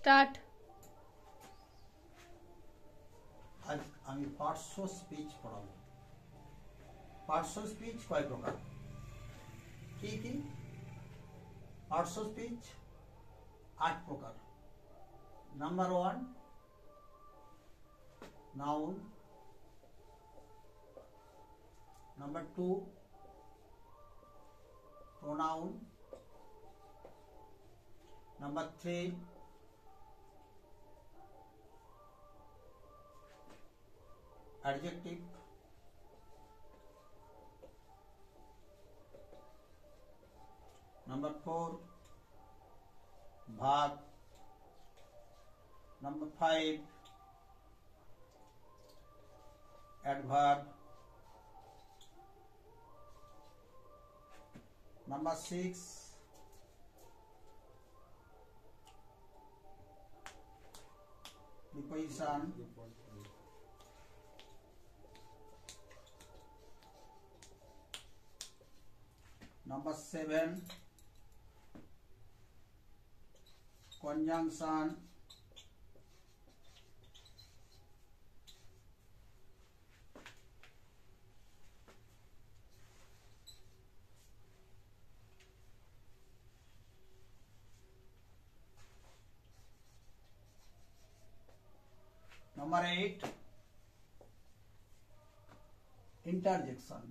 Start. আজ আমি পার্শ্ব স্পিচ পড়াবো। পার্শ্ব স্পিচ কয় প্রকার, কি কি? পার্শ্ব স্পিচ 8 প্রকার। Number 1 noun, number 2 pronoun, number 3 adjective, number 4 verb, number 5 adverb, number 6 preposition, number 7 conjunction, number 8 interjection,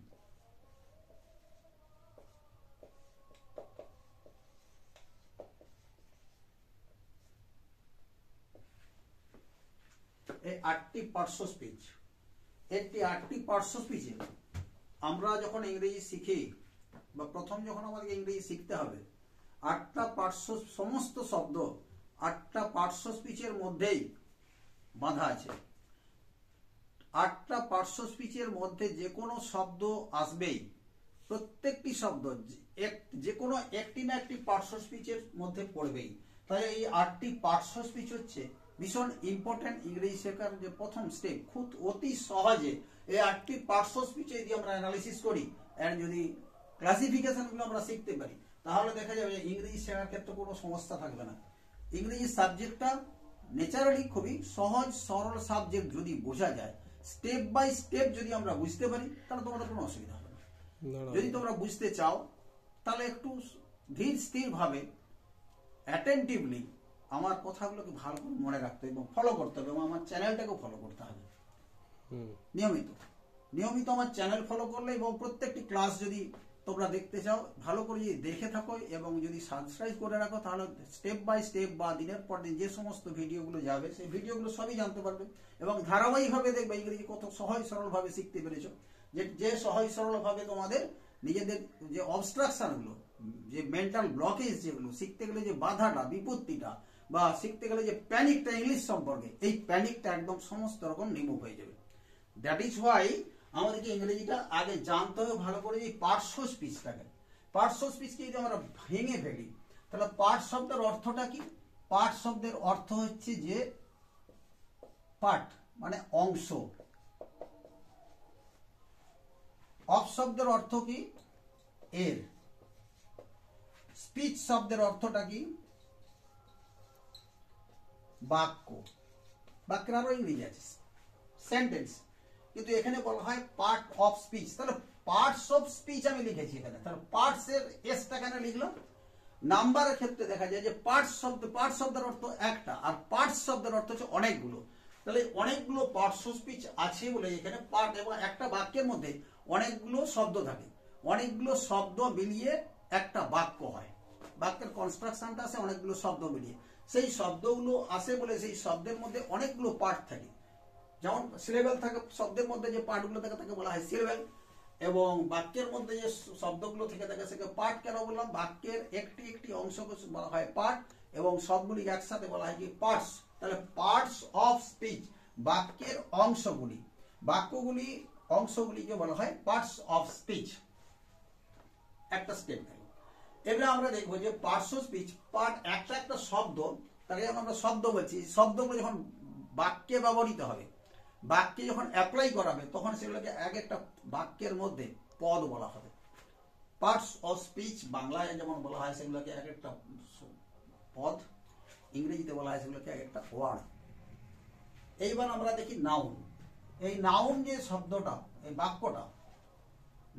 এই 8টি পার্শ্ব স্পিচ। একটি 8টি পার্শ্ব স্পিচে আমরা যখন ইংরেজি শিখি বা প্রথম যখন আমাদের ইংরেজি শিখতে হবে, 8টা পার্শ্ব সমস্ত শব্দ 8টা পার্শ্ব স্পিচের মধ্যেই বাঁধা আছে। 8টা পার্শ্ব স্পিচের মধ্যে যে কোনো শব্দ আসবেই, প্রত্যেকটি শব্দ যে কোনো একটি না একটি পার্শ্ব স্পিচের মধ্যে পড়বেই। তাই এই 8টি পার্শ্ব স্পিচ হচ্ছে ভীষণ ইম্পর্টেন্ট ইংরেজি শেখার যে প্রথম স্টেপ। খুব অতি সহজে এই 8টি পার্শ্ব স্পিচে যদি আমরা অ্যানালিসিস করি এর যদি ক্লাসিফিকেশনগুলো আমরা শিখতে পারি, তাহলে দেখা যাবে ইংরেজি শেখার ক্ষেত্রে কোনো সমস্যা থাকবে না। ইংরেজি সাবজেক্টটা ন্যাচারালি খুবই সহজ সরল সাবজেক্ট। যদি বোঝা যায়, স্টেপ বাই স্টেপ যদি আমরা বুঝতে পারি, তাহলে তোমাদের কোনো অসুবিধা হবে না। যদি তোমরা বুঝতে চাও তাহলে একটু ধীর স্থির ভাবে অ্যাটেন্টিভলি আমার কথাগুলোকে ভালো করে মনে রাখতে হবে এবং ফলো করতে হবে, এবং আমার চ্যানেলটাকেও ফলো করতে হবে নিয়মিত আমার চ্যানেল ফলো করলে, এবং প্রত্যেকটি ক্লাস যদি তোমরা দেখতে চাও ভালো করে যদি দেখে থাকো এবং যদি সাবস্ক্রাইব করে রাখো, তাহলে স্টেপ বাই স্টেপ বা দিনের পর দিন যে সমস্ত ভিডিওগুলো যাবে সেই ভিডিওগুলো সবই জানতে পারবে এবং ধারাবাহিকভাবে দেখবে ইংরেজি কত সহজ সরল ভাবে শিখতে পেরেছো। যে সহজ সরল ভাবে তোমাদের নিজেদের যে অবস্ট্রাকশনগুলো, যে মেন্টাল ব্লকেজ, যেগুলো শিখতে গেলে যে বাধাটা, বিপত্তিটা বা শিখতে গেলে যে প্যানিকটা ইংলিশ সম্পর্কে, এই প্যানিকটা একদম সমস্ত রকম রিমুভ হয়ে যাবে। দ্যাট ইজ হোয়াই আমাদেরকে ইংরেজিটা আগে জানতে হবে ভালো করে। এই পার্শ্ব স্পিচটাকে, পার্শ্ব স্পিচকে যদি আমরা ভেঙে ফেলি, তাহলে পার্ট শব্দের অর্থটা কি? পার্ট শব্দের অর্থ হচ্ছে যে পার্ট মানে অংশ। অফ শব্দের অর্থ কি? এর। স্পিচ শব্দের অর্থটা কি? বাক্য। বাক্যের আরো ইংরেজি আছে সেন্টেন্স, কিন্তু এখানে বলা হয় পার্ট অফ স্পিচ। তাহলে পার্টস অফ স্পিচ আমি লিখেছি এখানে, তাহলে পার্টস এর এসটা কেন লিখলাম? নাম্বারের ক্ষেত্রে দেখা যায় যে পার্টস শব্দের অর্থ একটা, আর পার্টস শব্দের অর্থ হচ্ছে অনেকগুলো। তাহলে অনেকগুলো পার্টস অফ স্পিচ আছে বলে এখানে পার্ট, এবং একটা বাক্যের মধ্যে অনেকগুলো শব্দ থাকে, অনেকগুলো শব্দ মিলিয়ে একটা বাক্য হয়। বাক্যের কনস্ট্রাকশনটা আসে অনেকগুলো শব্দ মিলিয়ে। সেই শব্দগুলো আসে বলে সেই শব্দের মধ্যে অনেকগুলো পার্ট থাকে। যেমন সিলেবেল থাকে, শব্দের মধ্যে যে পার্টগুলো থাকে তাকে বলা হয় সিলেবেল, এবং বাক্যের মধ্যে যে শব্দগুলো থেকে থাকে সেকে পার্ট। কেন বললাম? বাক্যের একটি একটি অংশকে বলা হয় পার্ট, এবং সবগুলি একসাথে বলা হয় কি? পার্টস। তাহলে পার্টস অফ স্পিচ, বাক্যের অংশগুলি, অংশগুলিকে বলা হয় পার্টস অফ স্পিচ। একটা স্টেপ গেল। এবারে আমরা দেখবো যে পার্শ্ব স্পিচ পার্ট একটা একটা শব্দ, তাকে যখন আমরা শব্দ বলছি, শব্দগুলো যখন বাক্যে ব্যবহৃত হবে, বাক্যে যখন অ্যাপ্লাই করা হবে, তখন সেগুলোকে এক একটা বাক্যের মধ্যে পদ বলা হবে। পার্টস অফ স্পিচ বাংলায় যেমন বলা হয় সেগুলোকে এক একটা পদ, ইংরেজিতে বলা হয় সেগুলোকে এক একটা ওয়ার্ড। এইবার আমরা দেখি নাউন। এই নাউন যে শব্দটা, এই বাক্যটা,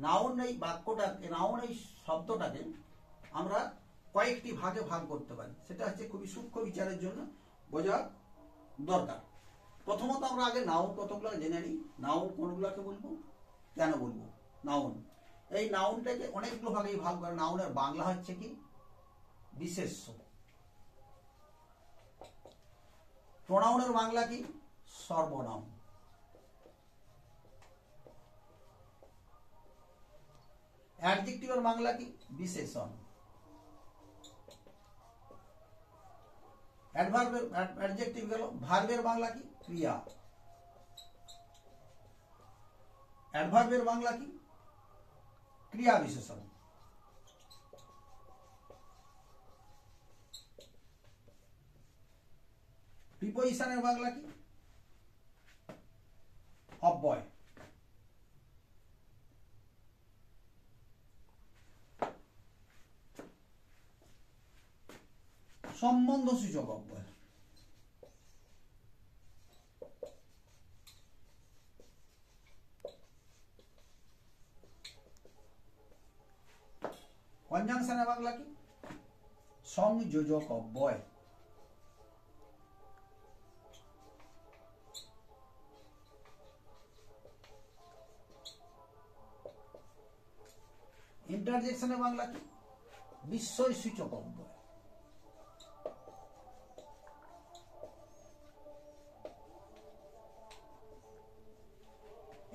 নাউন এই বাক্যটাকে, নাউন এই শব্দটাকে আমরা কয়েকটি ভাগে ভাগ করতে পারি। সেটা হচ্ছে খুবই সূক্ষ্ম বিচারের জন্য বোঝা দরকার। প্রথমত আমরা আগে নাউন কতগুলো জেনে নিই। নাউন কোনগুলোকে বলবো, কেন বলবো। নাউন, এই নাউনটাকে অনেকগুলো ভাগে ভাগ করে। নাউনের বাংলা হচ্ছে কি বিশেষ্য। প্রোনাউনের বাংলা কি সর্বনাম। অ্যাডজেক্টিভের বাংলা কি বিশেষণ। অ্যাডভার্বের অ্যাডজেক্টিভ গেল। ভার্বের বাংলা কি ক্রিয়া। অ্যাডভার্বের বাংলা কি ক্রিয়া বিশেষণ। প্রিপজিশনের বাংলা কি অব্যয়। সম্বন্ধ সূচক অব্যয়। কনজাংশনের বাংলা কি সংযোজক অব্যয়। ইন্টারজেকশনের বাংলা কি বিস্ময় সূচক অব্যয়।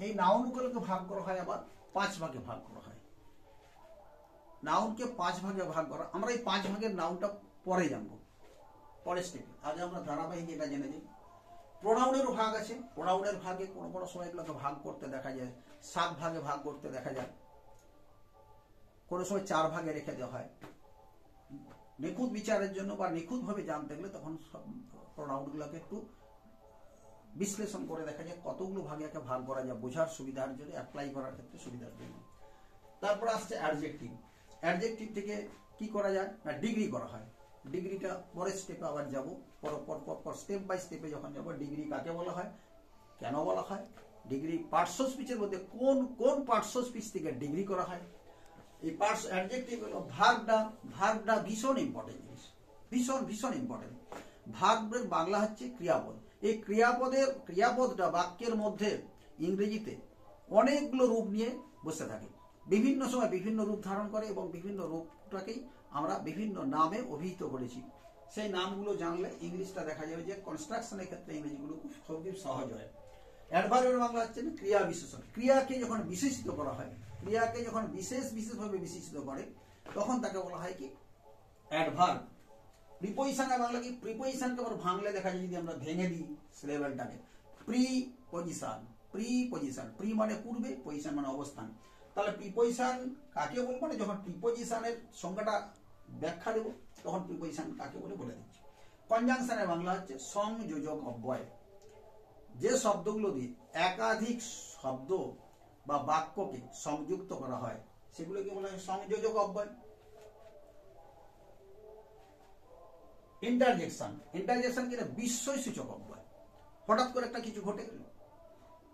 এই নাউনগুলোকে ভাগ করা হয় আবার 5 ভাগে ভাগ করা হয়। নাউনকে 5 ভাগে ভাগ করা, আমরা এই 5 ভাগের নাউনটা পরে জানবো, পরের স্টেপে। আগে আমরা ধারাবাহিক এটা জেনে যাই। প্রোনাউনেরও ভাগ আছে। প্রোনাউনের ভাগে কোনো কোনো সময় এগুলোকে ভাগ করতে দেখা যায়, 7 ভাগে ভাগ করতে দেখা যায়, কোনো সময় 4 ভাগে রেখে দেওয়া হয়। নিখুঁত বিচারের জন্য বা নিখুঁতভাবে জানতে গেলে তখন প্রোনাউনগুলোকে একটু বিশ্লেষণ করে দেখা যায় কতগুলো ভাগে একে ভাগ করা যায়, বোঝার সুবিধার জন্য, অ্যাপ্লাই করার ক্ষেত্রে সুবিধার জন্য। তারপর আসছে অ্যাডজেক্টিভ। অ্যাডজেক্টিভ থেকে কি করা যায় না ডিগ্রি করা হয়। ডিগ্রিটা পরের স্টেপে আবার যাব, পর স্টেপ বাই স্টেপে যখন যাব। ডিগ্রি কাকে বলা হয়, কেন বলা হয়, ডিগ্রি পার্টস অফ স্পিচের মধ্যে কোন কোন পার্টস অফ স্পিচ থেকে ডিগ্রি করা হয়। এই পার্টস অ্যাডজেক্টিভ হলো ভার্বটা। ভার্বটা ভীষণ ইম্পর্টেন্ট জিনিস, ভীষণ ভীষণ ইম্পর্টেন্ট। ভার্বের বাংলা হচ্ছে ক্রিয়াপদ। এই ক্রিয়াপদটা বাক্যের মধ্যে ইংরেজিতে অনেকগুলো রূপ নিয়ে বসে থাকে, বিভিন্ন সময় বিভিন্ন রূপ ধারণ করে এবং বিভিন্ন রূপটাকেই আমরা বিভিন্ন নামে অভিহিত করেছি। সেই নামগুলো জানলে ইংলিশটা দেখা যাবে যে কনস্ট্রাকশনের ক্ষেত্রে ইংরেজিগুলো খুব সহজ হয়। অ্যাডভার্বের বাংলা হচ্ছে না ক্রিয়া বিশেষণ। ক্রিয়াকে যখন বিশেষিত করা হয়, ক্রিয়াকে যখন বিশেষভাবে বিশেষিত করে তখন তাকে বলা হয় কি অ্যাডভার্ব। প্রিপজিশনের বাংলা কি, প্রিপজিশনকে আবার ভাঙলে দেখা যায়, যদি আমরা ভেঙে দিই সিলেবেলটাকে, প্রিপজিশন। প্রিপজিশন, প্রি মানে পূর্বে, পজিশন মানে অবস্থান। তাহলে প্রিপজিশন কাকে বলবো, মানে যখন প্রিপজিশনের সংজ্ঞাটা ব্যাখ্যা দেবো তখন প্রিপজিশন কাকে বলে দিচ্ছি। কনজাংশনের বাংলা হচ্ছে সংযোজক অব্যয়। যে শব্দগুলো দিয়ে একাধিক শব্দ বা বাক্যকে সংযুক্ত করা হয় সেগুলোকে বলা হয় সংযোজক অব্যয়। ইন্টারজেকশন। ইন্টারজেকশন কি বিস্ময় সূচক অব্যয়। হঠাৎ করে একটা কিছু ঘটে গেল,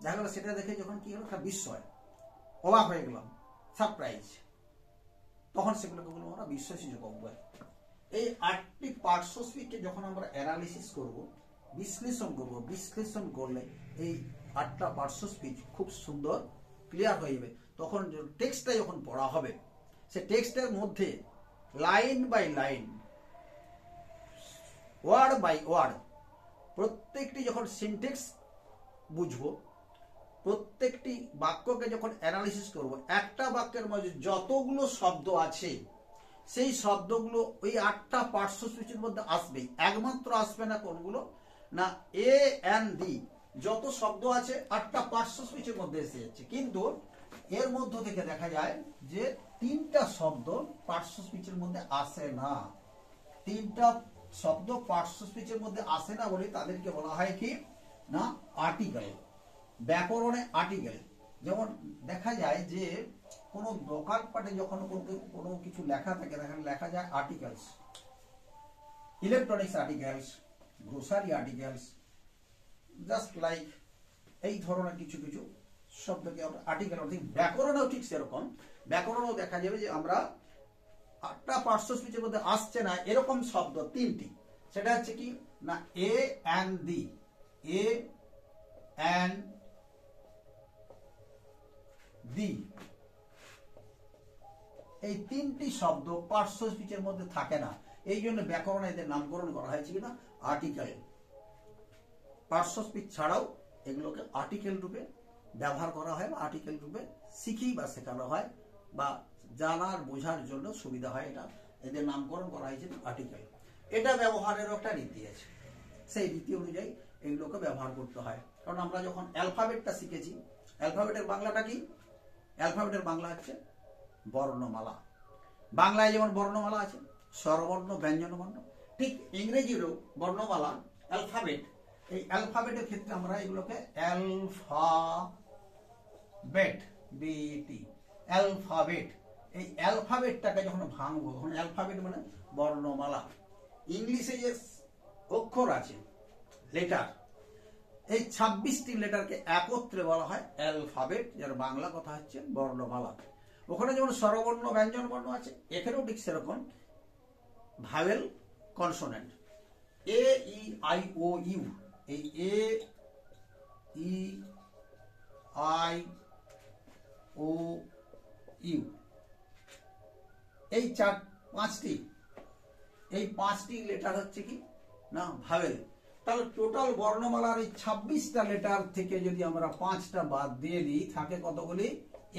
দেখা গেল সেটা দেখে যখন কি হলো একটা বিস্ময়, অবাক হয়ে গেলাম, সারপ্রাইজ, তখন সেগুলোকে বলবো আমরা বিস্ময় সূচক অব্যয়। এই 8টি পার্টস অফ স্পিচকে যখন আমরা অ্যানালিসিস করব, বিশ্লেষণ করলে এই 8টা পার্টস অফ স্পিচ খুব সুন্দর ক্লিয়ার হয়ে যাবে। তখন টেক্সটটা যখন পড়া হবে, সে টেক্সটের মধ্যে line by line, word by word, প্রত্যেকটি যখন সিনটেক্স বুঝবো, প্রত্যেকটি বাক্যকে যখন অ্যানালিসিস করব, একটা বাক্যের মধ্যে যতগুলো শব্দ আছে সেই শব্দগুলো ওই 8টা পার্টস অফ স্পিচের মধ্যে আসবেই। একমাত্র আসবে না কোনগুলো না এ এন ডি, যত শব্দ আছে 8টা পার্টস অফ স্পিচের মধ্যে এসে যাচ্ছে। কিন্তু এর মধ্য থেকে দেখা যায় যে 3টা শব্দ পার্টস অফ স্পিচের মধ্যে আসে না। 3টা শব্দ পার্টস অফ স্পিচের মধ্যে আসে না বলে তাদেরকে বলা হয় কি না আর্টিকেল। ব্যাকরণে আর্টিকেল। যেমন দেখা যায় যে কোনো দোকানপাটে যখন কোনো কিছু লেখা থাকে, লেখা যায় articles. Electronics articles, grocery articles, just like এই ধরনের কিছু কিছু শব্দকে আমরা আর্টিকেল অর্থাৎ ব্যাকরণেও ঠিক সেরকম। ব্যাকরণেও দেখা যাবে যে আমরা 8টা পার্টস অফ স্পিচের মধ্যে আসছে না এরকম শব্দ 3টি। সেটা হচ্ছে কি না এ and the, A and the, এই 3টি শব্দ পার্টস অফ স্পিচের মধ্যে থাকে না। এই জন্য ব্যাকরণে এদের নামকরণ করা হয়েছে কিনা আর্টিকেল। পার্টস অফ স্পিচ ছাড়াও এগুলোকে আর্টিকেল রূপে ব্যবহার করা হয় বা আর্টিকেল রূপে শিখি বা শেখানো হয় বা জানার বোঝার জন্য সুবিধা হয়, এটা এদের নামকরণ করা হয়েছে আর্টিকেল। এটা ব্যবহারেরও একটা রীতি আছে, সেই রীতি অনুযায়ী এগুলোকে ব্যবহার করতে হয়। কারণ আমরা যখন অ্যালফাবেটটা শিখেছি, অ্যালফাবেটের বাংলাটা কি? অ্যালফাবেটের বাংলা হচ্ছে বর্ণমালা। বাংলায় যেমন বর্ণমালা আছে স্বরবর্ণ, ব্যঞ্জনবর্ণ, ঠিক ইংরেজিরও বর্ণমালা অ্যালফাবেট। এই অ্যালফাবেটের ক্ষেত্রে আমরা এগুলোকে অ্যালফাবেট, বিটি, অ্যালফাবেট। এই অ্যালফাবেটটাকে যখন ভাঙবো তখন অ্যালফাবেট মানে বর্ণমালা। ইংলিশে যে অক্ষর আছে লেটার, এই 26টি লেটারকে একত্রে বলা হয় অ্যালফাবেট, যার বাংলা কথা হচ্ছে বর্ণমালা। ওখানে যেমন স্বরবর্ণ, ব্যঞ্জন বর্ণ আছে, এখানেও ঠিক সেরকম vowel, consonant. A E I O U, এই A E I O U, এই পাঁচটি লেটার হচ্ছে কি না ভাওয়েল। তাহলে টোটাল বর্ণমালার এই 26টা লেটার থেকে যদি আমরা 5টা বাদ দিয়ে দিই থাকে কতগুলি?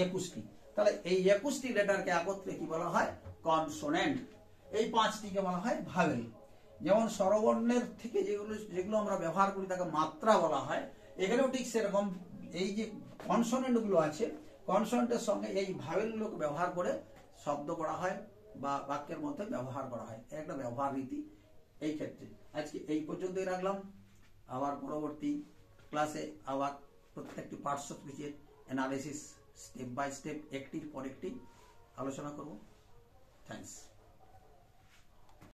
21টি। তাহলে এই 21টি লেটারকে একত্রে কি বলা হয়? কনসোনেন্ট। এই 5টিকে বলা হয় ভাওয়েল। যেমন স্বরবর্ণের থেকে যেগুলো আমরা ব্যবহার করি তাকে মাত্রা বলা হয়, এখানেও ঠিক সেরকম এই যে কনসোনেন্ট গুলো আছে, কনসোনেন্টের সঙ্গে এই ভাওয়েলগুলোকে ব্যবহার করে শব্দ করা হয় বা বাক্যের মধ্যে ব্যবহার করা হয়। একটা ব্যবহার রীতি। এই ক্ষেত্রে আজকে এই পর্যন্তই রাখলাম। আবার পরবর্তী ক্লাসে আবার প্রত্যেকটি পার্টস অফ স্পিচের অ্যানালিসিস স্টেপ বাই স্টেপ একটির পর একটি আলোচনা করব। থ্যাঙ্কস।